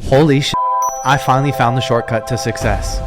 Holy shit, I finally found the shortcut to success.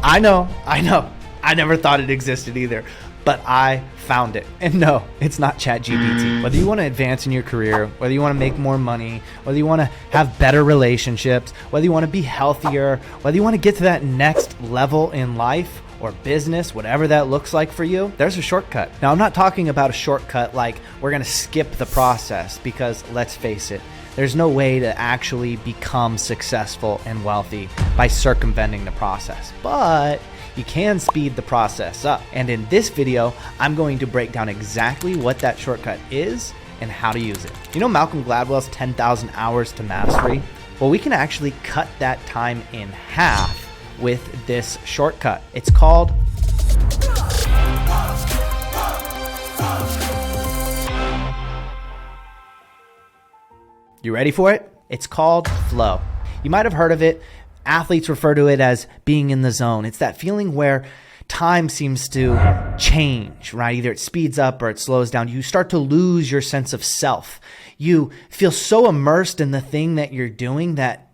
I know. I never thought it existed either, but I found it. And no, it's not ChatGPT. Whether you want to advance in your career, whether you want to make more money, whether you want to have better relationships, whether you want to be healthier, whether you want to get to that next level in life or business, whatever that looks like for you, there's a shortcut. Now, I'm not talking about a shortcut like we're going to skip the process, because let's face it, there's no way to actually become successful and wealthy by circumventing the process, but you can speed the process up. And in this video, I'm going to break down exactly what that shortcut is and how to use it. You know Malcolm Gladwell's 10,000 hours to mastery? Well, we can actually cut that time in half with this shortcut. It's called You ready for it? It's called flow. You might have heard of it. Athletes refer to it as being in the zone. It's that feeling where time seems to change, right? Either it speeds up or it slows down. You start to lose your sense of self. You feel so immersed in the thing that you're doing that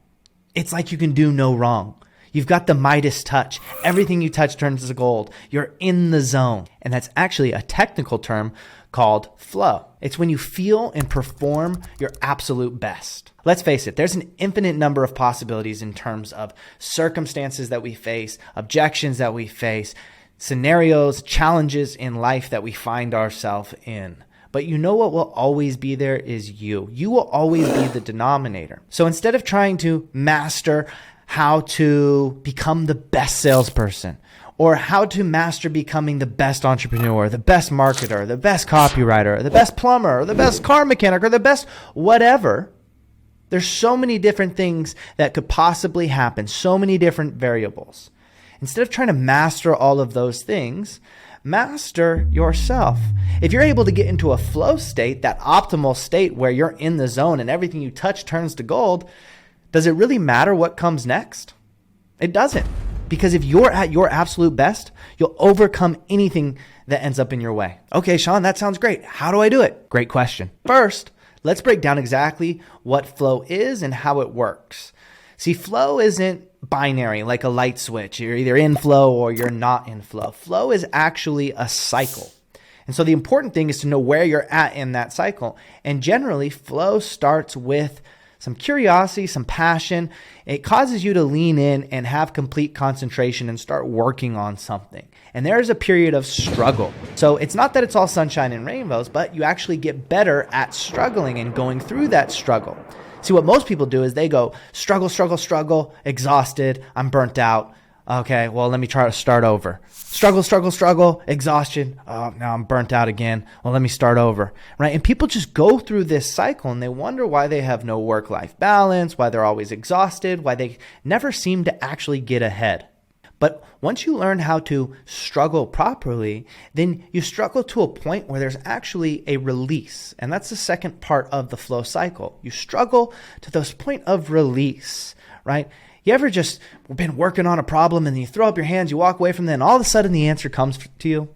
it's like you can do no wrong. You've got the Midas touch. Everything you touch turns to gold. You're in the zone. And that's actually a technical term called flow. It's when you feel and perform your absolute best. Let's face it, there's an infinite number of possibilities in terms of circumstances that we face, objections that we face, scenarios, challenges in life that we find ourselves in. But you know what will always be there is you. You will always be the denominator. So instead of trying to master how to become the best salesperson, or how to master becoming the best entrepreneur, the best marketer, the best copywriter, the best plumber, or the best car mechanic, or the best whatever, there's so many different things that could possibly happen, so many different variables. Instead of trying to master all of those things, master yourself. If you're able to get into a flow state, that optimal state where you're in the zone and everything you touch turns to gold, does it really matter what comes next? It doesn't. Because if you're at your absolute best, you'll overcome anything that ends up in your way. Okay, Sean, that sounds great. How do I do it? Great question. First, let's break down exactly what flow is and how it works. See, flow isn't binary like a light switch. You're either in flow or you're not in flow. Flow is actually a cycle. And so the important thing is to know where you're at in that cycle. And generally, flow starts with some curiosity, some passion. It causes you to lean in and have complete concentration and start working on something. And there's a period of struggle. So it's not that it's all sunshine and rainbows, but you actually get better at struggling and going through that struggle. See, what most people do is they go struggle, exhausted, I'm burnt out. Okay, well, let me try to start over. Struggle, exhaustion. Oh, now I'm burnt out again. Well, let me start over, right? And people just go through this cycle and they wonder why they have no work-life balance, why they're always exhausted, why they never seem to actually get ahead. But once you learn how to struggle properly, then you struggle to a point where there's actually a release. And that's the second part of the flow cycle. You struggle to this point of release, right? You ever just been working on a problem and then you throw up your hands, you walk away from it, and all of a sudden the answer comes to you?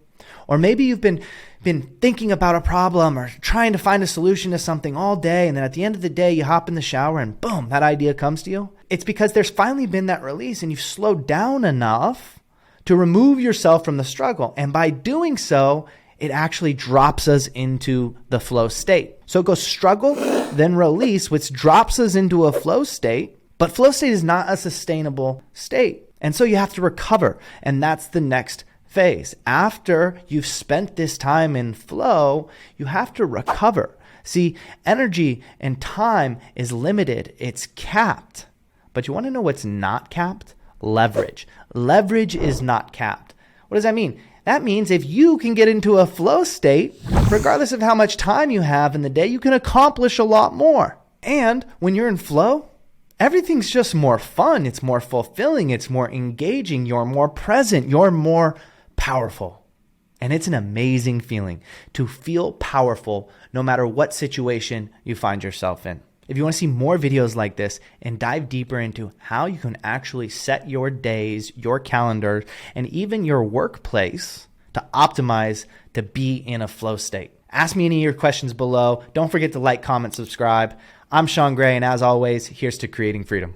Or maybe you've been thinking about a problem or trying to find a solution to something all day, and then at the end of the day, you hop in the shower and boom, that idea comes to you. It's because there's finally been that release and you've slowed down enough to remove yourself from the struggle. And by doing so, it actually drops us into the flow state. So it goes struggle, then release, which drops us into a flow state. But flow state is not a sustainable state. And so you have to recover. And that's the next phase. After you've spent this time in flow, you have to recover. See, energy and time is limited. It's capped. But you want to know what's not capped? Leverage. Leverage is not capped. What does that mean? That means if you can get into a flow state, regardless of how much time you have in the day, you can accomplish a lot more. And when you're in flow, everything's just more fun. It's more fulfilling. It's more engaging. You're more present. You're more powerful. And it's an amazing feeling to feel powerful no matter what situation you find yourself in. If you want to see more videos like this and dive deeper into how you can actually set your days, your calendar, and even your workplace to optimize to be in a flow state, ask me any of your questions below. Don't forget to like, comment, subscribe. I'm Sean Gray, and as always, here's to creating freedom.